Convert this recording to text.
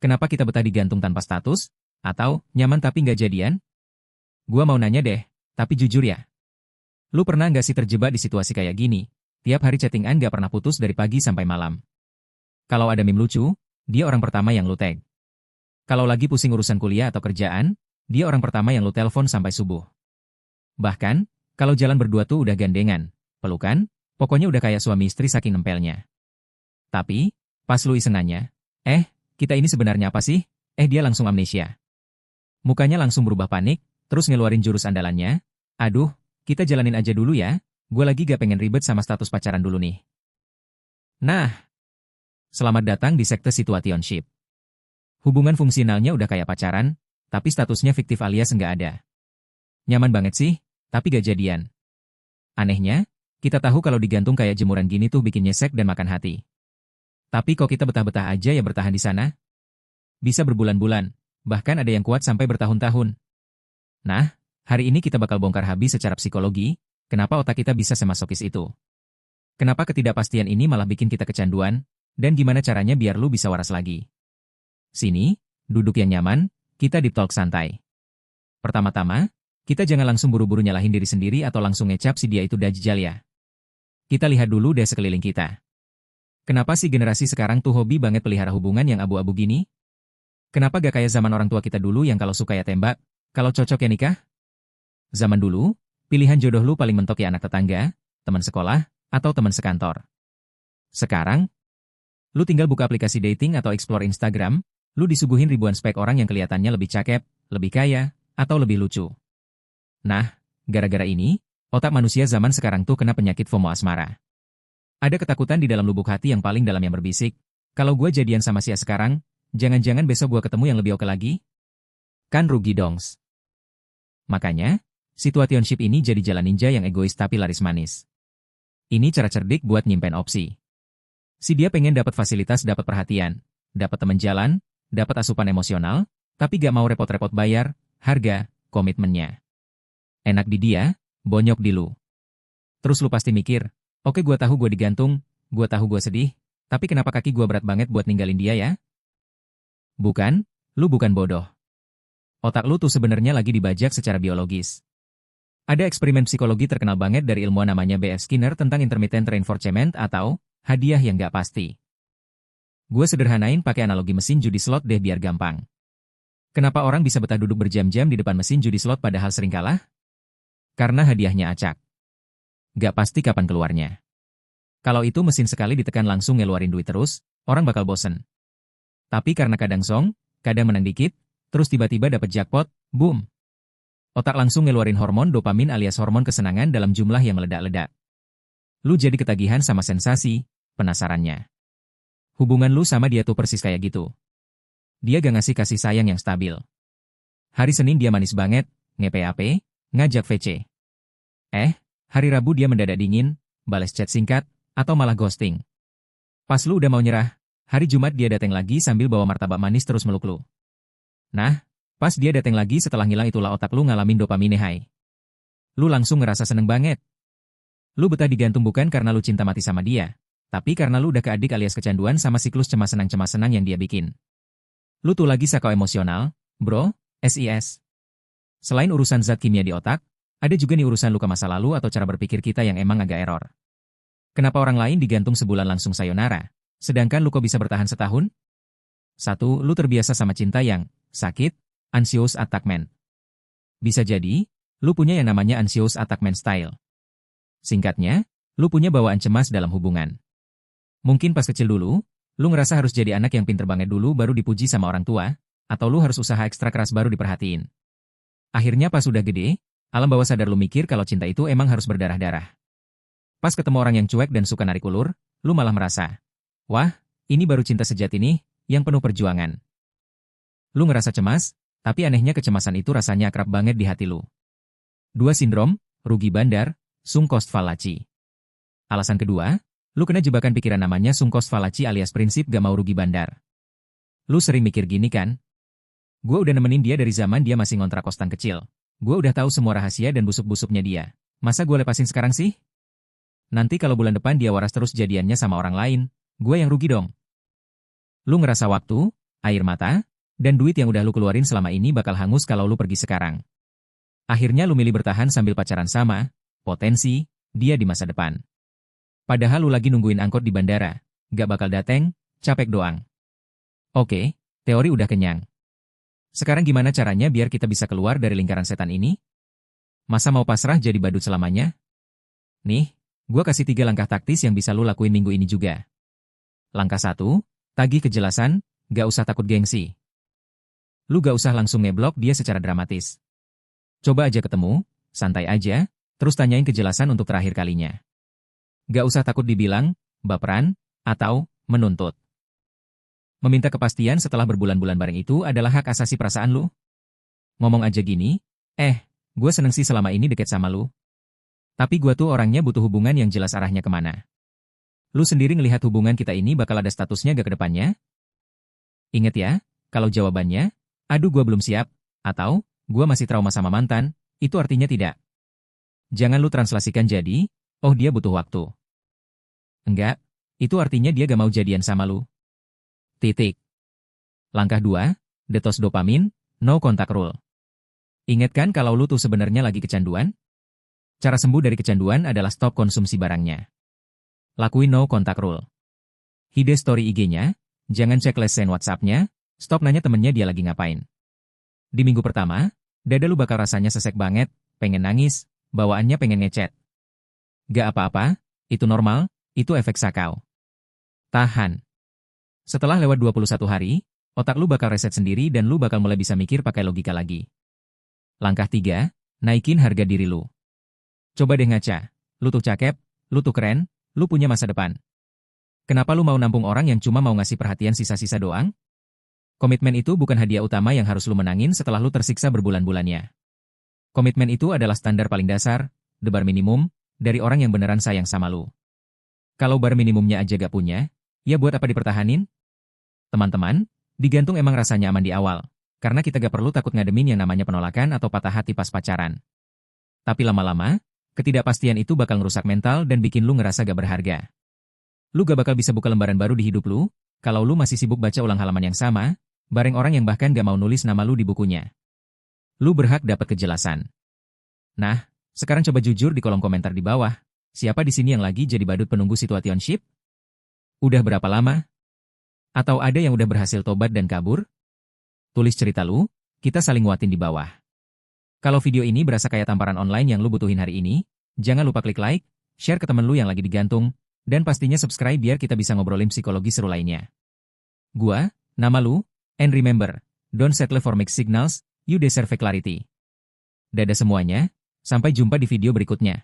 Kenapa kita betah digantung tanpa status? Atau, nyaman tapi nggak jadian? Gua mau nanya deh, tapi jujur ya. Lu pernah nggak sih terjebak di situasi kayak gini? Tiap hari chattingan nggak pernah putus dari pagi sampai malam. Kalau ada meme lucu, dia orang pertama yang lu tag. Kalau lagi pusing urusan kuliah atau kerjaan, dia orang pertama yang lu telepon sampai subuh. Bahkan, kalau jalan berdua tuh udah gandengan, pelukan, pokoknya udah kayak suami istri saking nempelnya. Tapi, pas lu iseng nanya, kita ini sebenarnya apa sih? Dia langsung amnesia. Mukanya langsung berubah panik, terus ngeluarin jurus andalannya. Aduh, kita jalanin aja dulu ya, gue lagi gak pengen ribet sama status pacaran dulu nih. Nah, selamat datang di sekte situationship. Hubungan fungsionalnya udah kayak pacaran, tapi statusnya fiktif alias nggak ada. Nyaman banget sih, tapi gak jadian. Anehnya, kita tahu kalau digantung kayak jemuran gini tuh bikin nyesek dan makan hati. Tapi kok kita betah-betah aja ya bertahan di sana? Bisa berbulan-bulan, bahkan ada yang kuat sampai bertahun-tahun. Nah, hari ini kita bakal bongkar habis secara psikologi, kenapa otak kita bisa semasokis itu. Kenapa ketidakpastian ini malah bikin kita kecanduan, dan gimana caranya biar lu bisa waras lagi. Sini, duduk yang nyaman, kita deep talk santai. Pertama-tama, kita jangan langsung buru-buru nyalahin diri sendiri atau langsung ngecap si dia itu dajjal ya. Kita lihat dulu deh sekeliling kita. Kenapa sih generasi sekarang tuh hobi banget pelihara hubungan yang abu-abu gini? Kenapa gak kayak zaman orang tua kita dulu yang kalau suka ya tembak, kalau cocok ya nikah? Zaman dulu, pilihan jodoh lu paling mentok ya anak tetangga, teman sekolah, atau teman sekantor. Sekarang, lu tinggal buka aplikasi dating atau explore Instagram, lu disuguhin ribuan spek orang yang kelihatannya lebih cakep, lebih kaya, atau lebih lucu. Nah, gara-gara ini, otak manusia zaman sekarang tuh kena penyakit FOMO asmara. Ada ketakutan di dalam lubuk hati yang paling dalam yang berbisik, kalau gue jadian sama si A sekarang, jangan-jangan besok gue ketemu yang lebih oke lagi? Kan rugi dongs. Makanya, situationship ini jadi jalan ninja yang egois tapi laris manis. Ini cara cerdik buat nyimpen opsi. Si dia pengen dapat fasilitas, dapat perhatian, dapat teman jalan, dapat asupan emosional, tapi gak mau repot-repot bayar, harga, komitmennya. Enak di dia, bonyok di lu. Terus lu pasti mikir, oke gue tahu gue digantung, gue tahu gue sedih, tapi kenapa kaki gue berat banget buat ninggalin dia ya? Bukan, lu bukan bodoh. Otak lu tuh sebenarnya lagi dibajak secara biologis. Ada eksperimen psikologi terkenal banget dari ilmuwan namanya B.F. Skinner tentang intermittent reinforcement atau hadiah yang gak pasti. Gue sederhanain pakai analogi mesin judi slot deh biar gampang. Kenapa orang bisa betah duduk berjam-jam di depan mesin judi slot padahal sering kalah? Karena hadiahnya acak. Gak pasti kapan keluarnya. Kalau itu mesin sekali ditekan langsung ngeluarin duit terus, orang bakal bosen. Tapi karena kadang song, kadang menang dikit, terus tiba-tiba dapet jackpot, boom. Otak langsung ngeluarin hormon dopamin alias hormon kesenangan dalam jumlah yang meledak-ledak. Lu jadi ketagihan sama sensasi, penasarannya. Hubungan lu sama dia tuh persis kayak gitu. Dia gak ngasih kasih sayang yang stabil. Hari Senin dia manis banget, nge-PAP, ngajak VC. Hari Rabu dia mendadak dingin, bales chat singkat, atau malah ghosting. Pas lu udah mau nyerah, hari Jumat dia datang lagi sambil bawa martabak manis terus meluk lu. Nah, pas dia datang lagi setelah ngilang itulah otak lu ngalamin dopamine high. Lu langsung ngerasa seneng banget. Lu betah digantung bukan karena lu cinta mati sama dia, tapi karena lu udah keadik alias kecanduan sama siklus cemas senang yang dia bikin. Lu tuh lagi sakau emosional, bro, SIS. Selain urusan zat kimia di otak, ada juga nih urusan luka masa lalu atau cara berpikir kita yang emang agak error. Kenapa orang lain digantung sebulan langsung sayonara, sedangkan lu kok bisa bertahan setahun? 1. Lu terbiasa sama cinta yang sakit, anxious attachment. Bisa jadi, lu punya yang namanya anxious attachment style. Singkatnya, lu punya bawaan cemas dalam hubungan. Mungkin pas kecil dulu, lu ngerasa harus jadi anak yang pinter banget dulu baru dipuji sama orang tua, atau lu harus usaha ekstra keras baru diperhatiin. Akhirnya pas udah gede, alam bawah sadar lu mikir kalau cinta itu emang harus berdarah-darah. Pas ketemu orang yang cuek dan suka narik ulur, lu malah merasa, wah, ini baru cinta sejati nih, yang penuh perjuangan. Lu ngerasa cemas, tapi anehnya kecemasan itu rasanya akrab banget di hati lu. 2. Sindrom, rugi bandar, sunk cost fallacy. Alasan kedua, lu kena jebakan pikiran namanya sunk cost fallacy alias prinsip gak mau rugi bandar. Lu sering mikir gini kan? Gue udah nemenin dia dari zaman dia masih ngontrak kostan kecil. Gue udah tahu semua rahasia dan busuk-busuknya dia. Masa gue lepasin sekarang sih? Nanti kalau bulan depan dia waras terus jadiannya sama orang lain, gue yang rugi dong. Lu ngerasa waktu, air mata, dan duit yang udah lu keluarin selama ini bakal hangus kalau lu pergi sekarang. Akhirnya lu milih bertahan sambil pacaran sama, potensi, dia di masa depan. Padahal lu lagi nungguin angkot di bandara, gak bakal dateng, capek doang. Oke, teori udah kenyang. Sekarang gimana caranya biar kita bisa keluar dari lingkaran setan ini? Masa mau pasrah jadi badut selamanya? Nih, gua kasih 3 langkah taktis yang bisa lu lakuin minggu ini juga. Langkah 1, tagih kejelasan, gak usah takut gengsi. Lu gak usah langsung ngeblok dia secara dramatis. Coba aja ketemu, santai aja, terus tanyain kejelasan untuk terakhir kalinya. Gak usah takut dibilang, baperan, atau menuntut. Meminta kepastian setelah berbulan-bulan bareng itu adalah hak asasi perasaan lu. Ngomong aja gini, gue seneng sih selama ini deket sama lu. Tapi gue tuh orangnya butuh hubungan yang jelas arahnya kemana. Lu sendiri ngelihat hubungan kita ini bakal ada statusnya gak ke depannya? Ingat ya, kalau jawabannya, aduh gue belum siap, atau, gue masih trauma sama mantan, itu artinya tidak. Jangan lu translasikan jadi, oh dia butuh waktu. Enggak, itu artinya dia gak mau jadian sama lu. Titik. Langkah 2, detox dopamin, no contact rule. Ingat kan kalau lu tuh sebenarnya lagi kecanduan? Cara sembuh dari kecanduan adalah stop konsumsi barangnya. Lakuin no contact rule. Hide story IG-nya, jangan cek lesen WhatsApp-nya, stop nanya temennya dia lagi ngapain. Di minggu pertama, dada lu bakal rasanya sesek banget, pengen nangis, bawaannya pengen ngechat. Gak apa-apa, itu normal, itu efek sakau. Tahan. Setelah lewat 21 hari, otak lu bakal reset sendiri dan lu bakal mulai bisa mikir pakai logika lagi. Langkah 3, naikin harga diri lu. Coba deh ngaca, lu tuh cakep, lu tuh keren, lu punya masa depan. Kenapa lu mau nampung orang yang cuma mau ngasih perhatian sisa-sisa doang? Komitmen itu bukan hadiah utama yang harus lu menangin setelah lu tersiksa berbulan-bulannya. Komitmen itu adalah standar paling dasar, the bar minimum, dari orang yang beneran sayang sama lu. Kalau bar minimumnya aja gak punya, ya buat apa dipertahanin? Teman-teman, digantung emang rasanya aman di awal, karena kita gak perlu takut ngademin yang namanya penolakan atau patah hati pas pacaran. Tapi lama-lama, ketidakpastian itu bakal ngerusak mental dan bikin lu ngerasa gak berharga. Lu gak bakal bisa buka lembaran baru di hidup lu, kalau lu masih sibuk baca ulang halaman yang sama, bareng orang yang bahkan gak mau nulis nama lu di bukunya. Lu berhak dapat kejelasan. Nah, sekarang coba jujur di kolom komentar di bawah, siapa di sini yang lagi jadi badut penunggu situationship? Udah berapa lama? Atau ada yang udah berhasil tobat dan kabur? Tulis cerita lu, kita saling nguatin di bawah. Kalau video ini berasa kayak tamparan online yang lu butuhin hari ini, jangan lupa klik like, share ke temen lu yang lagi digantung, dan pastinya subscribe biar kita bisa ngobrolin psikologi seru lainnya. Gua, nama lu, and remember, don't settle for mixed signals, you deserve clarity. Dadah semuanya, sampai jumpa di video berikutnya.